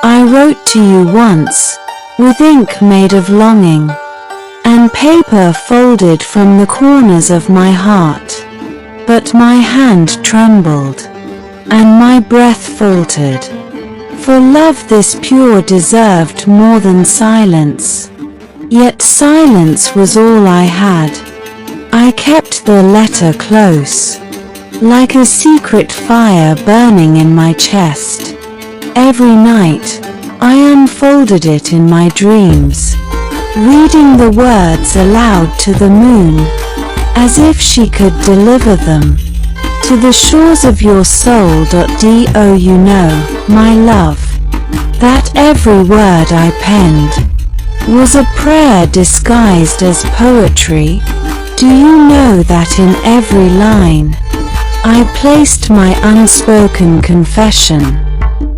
I wrote to you once, with ink made of longing, and paper folded from the corners of my heart. But my hand trembled, and my breath faltered. For love this pure deserved more than silence. Yet silence was all I had. I kept the letter close, like a secret fire burning in my chest. Every night, I unfolded it in my dreams, reading the words aloud to the moon, as if she could deliver them to the shores of your soul. Do you know, my love, that every word I penned was a prayer disguised as poetry? Do you know that in every line I placed my unspoken confession,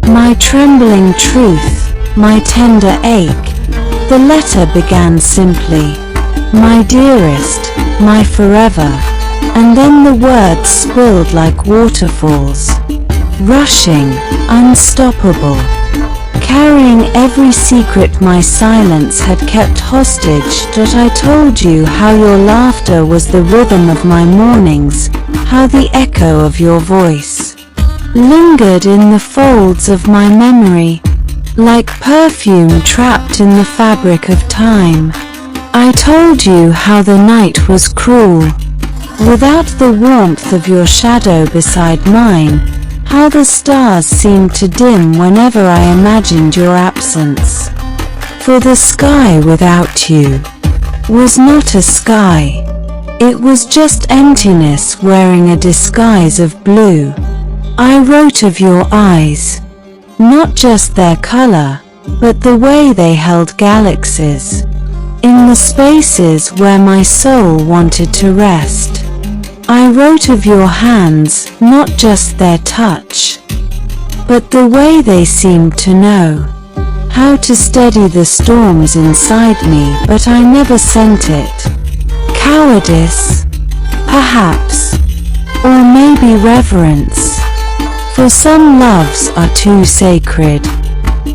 my trembling truth, my tender ache? The letter began simply, my dearest, my forever, and then the words spilled like waterfalls, rushing, unstoppable, carrying every secret my silence had kept hostage. I told you how your laughter was the rhythm of my mornings, how the echo of your voice lingered in the folds of my memory, like perfume trapped in the fabric of time. I told you how the night was cruel, without the warmth of your shadow beside mine, how the stars seemed to dim whenever I imagined your absence. For the sky without you was not a sky. It was just emptiness wearing a disguise of blue. I wrote of your eyes, not just their color, but the way they held galaxies, in the spaces where my soul wanted to rest. I wrote of your hands, not just their touch, but the way they seemed to know how to steady the storms inside me. But I never sent it. Cowardice, perhaps, or maybe reverence. For some loves are too sacred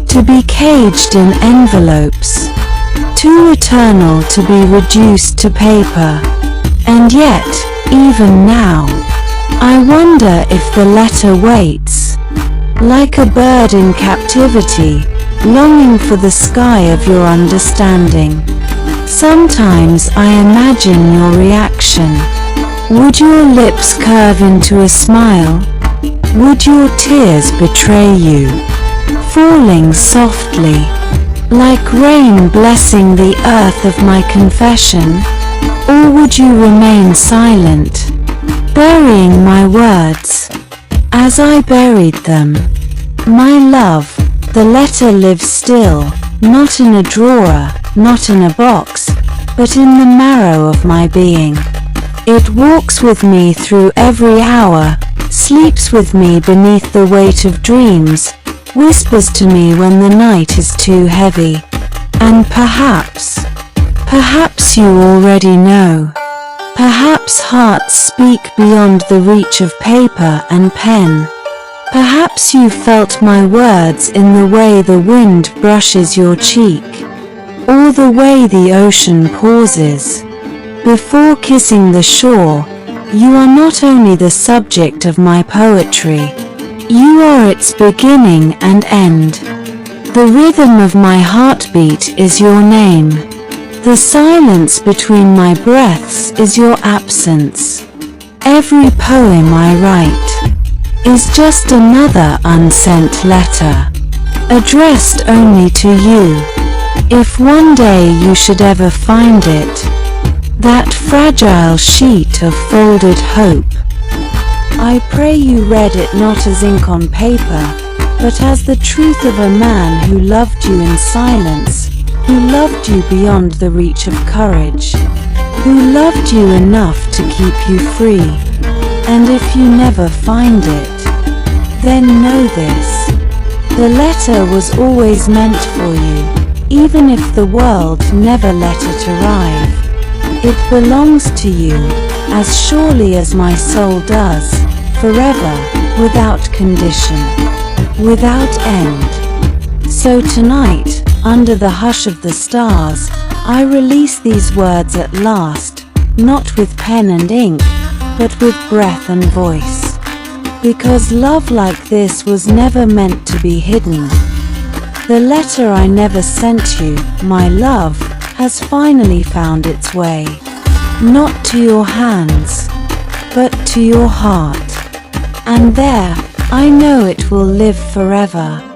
to be caged in envelopes, too eternal to be reduced to paper. And yet, even now, I wonder if the letter waits, like a bird in captivity, longing for the sky of your understanding. Sometimes I imagine your reaction. Would your lips curve into a smile? Would your tears betray you, falling softly, like rain blessing the earth of my confession? Or would you remain silent, burying my words as I buried them? My love, the letter lives still, not in a drawer, not in a box, but in the marrow of my being. It walks with me through every hour, sleeps with me beneath the weight of dreams, whispers to me when the night is too heavy. And perhaps you already know. Perhaps hearts speak beyond the reach of paper and pen. Perhaps you felt my words in the way the wind brushes your cheek, or the way the ocean pauses before kissing the shore. You are not only the subject of my poetry, you are its beginning and end. The rhythm of my heartbeat is your name. The silence between my breaths is your absence. Every poem I write is just another unsent letter, addressed only to you. If one day you should ever find it, that fragile sheet of folded hope, I pray you read it not as ink on paper, but as the truth of a man who loved you in silence, who loved you beyond the reach of courage, who loved you enough to keep you free. And if you never find it, then know this: the letter was always meant for you, even if the world never let it arrive. It belongs to you, as surely as my soul does, forever, without condition, without end. So tonight, under the hush of the stars, I release these words at last, not with pen and ink, but with breath and voice. Because love like this was never meant to be hidden. The letter I never sent you, my love, has finally found its way. Not to your hands, but to your heart. And there, I know it will live forever.